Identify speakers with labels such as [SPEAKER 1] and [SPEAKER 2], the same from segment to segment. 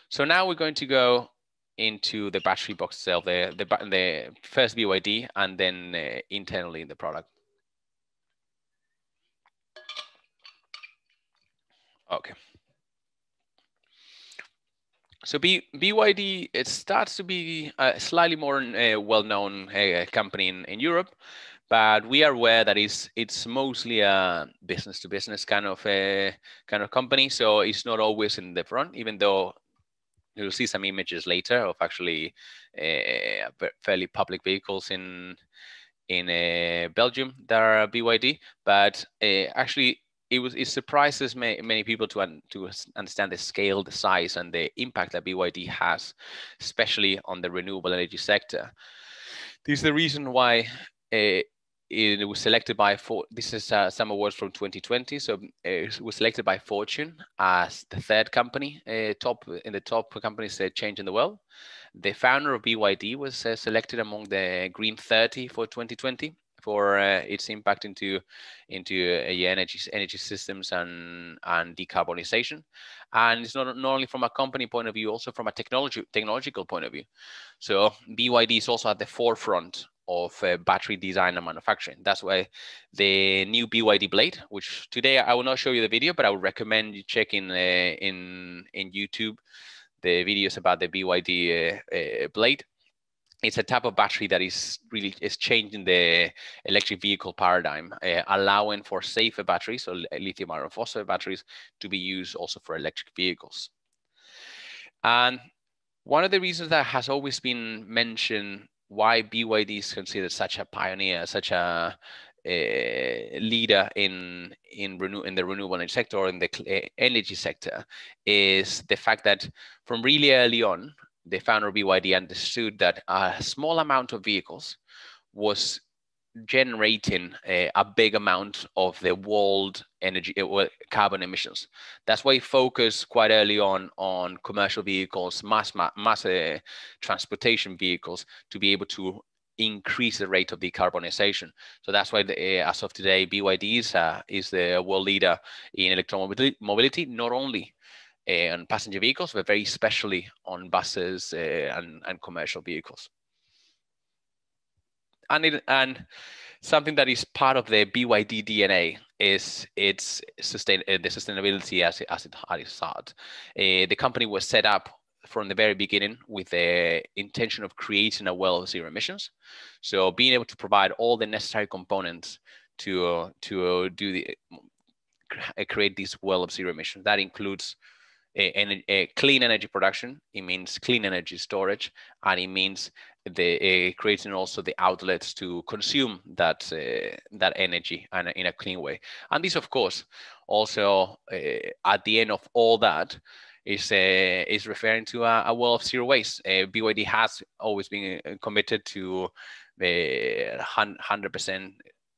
[SPEAKER 1] So now we're going to go into the battery box itself, the first BYD, and then internally in the product. Okay. So BYD, it starts to be a slightly more well-known company in Europe, but we are aware that it's mostly a business-to-business kind of company. So it's not always in the front, even though you'll see some images later of actually fairly public vehicles in Belgium that are BYD, but actually it surprises many people to understand the scale, the size, and the impact that BYD has, especially on the renewable energy sector. This is the reason why it was selected by this is some awards from 2020. So it was selected by Fortune as the third company top companies changing the world. The founder of BYD was selected among the Green 30 for 2020 for its impact into energy systems and decarbonization. And it's not only from a company point of view, also from a technological point of view. So BYD is also at the forefront of battery design and manufacturing. That's why the new BYD Blade, which today I will not show you the video, but I would recommend you check in YouTube the videos about the BYD Blade. It's a type of battery that is changing the electric vehicle paradigm, allowing for safer batteries, so lithium iron phosphate batteries, to be used also for electric vehicles. And one of the reasons that has always been mentioned why BYD is considered such a pioneer, such a leader in the renewable energy sector or in the energy sector, is the fact that from really early on, the founder of BYD understood that a small amount of vehicles was generating a big amount of the world energy carbon emissions. That's why he focused quite early on commercial vehicles, mass transportation vehicles, to be able to increase the rate of decarbonization. So that's why as of today, BYD is the world leader in electromobility, not only on passenger vehicles, but very especially on buses and commercial vehicles. And something that is part of the BYD DNA is the sustainability as it started. The company was set up from the very beginning with the intention of creating a world of zero emissions. So being able to provide all the necessary components to create this world of zero emissions. That includes clean energy production. It means clean energy storage, and it means creating also the outlets to consume that energy and in a clean way. And this, of course, also at the end of all that is referring to a world of zero waste. BYD has always been committed to 100%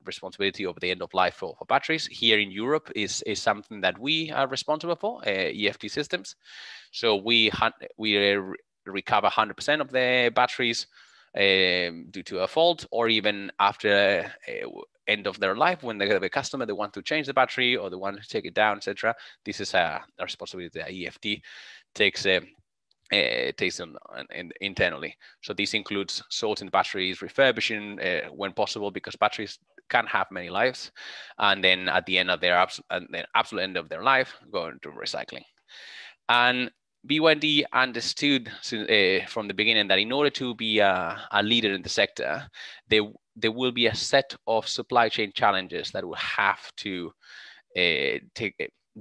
[SPEAKER 1] responsibility of the end of life for batteries. Here in Europe is something that we are responsible for, EFT systems. So we recover 100% of the batteries due to a fault, or even after end of their life, when the customer, they want to change the battery or they want to take it down, etc. This is a responsibility that EFT takes internally. So this includes sorting batteries, refurbishing when possible, because batteries can have many lives, and then at the end of their absolute end of their life, going to recycling. And BYD understood from the beginning that in order to be a leader in the sector, there will be a set of supply chain challenges that will have to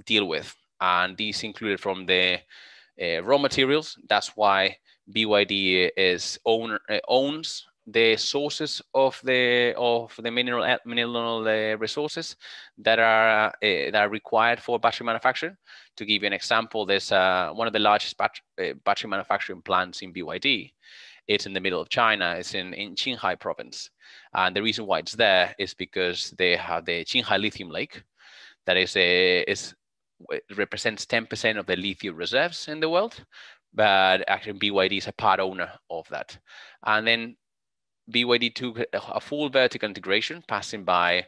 [SPEAKER 1] deal with, and these included from the raw materials. That's why BYD owns the sources of the mineral resources that are required for battery manufacturing. To give you an example, there's one of the largest battery manufacturing plants in BYD. It's in the middle of China. It's in Qinghai province, and the reason why it's there is because they have the Qinghai lithium lake, that represents 10% of the lithium reserves in the world, but actually BYD is a part owner of that. And then BYD took a full vertical integration, passing by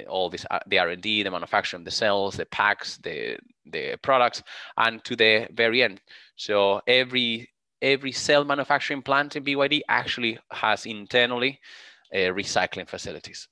[SPEAKER 1] all this, the R&D, the manufacturing of the cells, the packs, the the products, and to the very end. So every cell manufacturing plant in BYD actually has internally recycling facilities.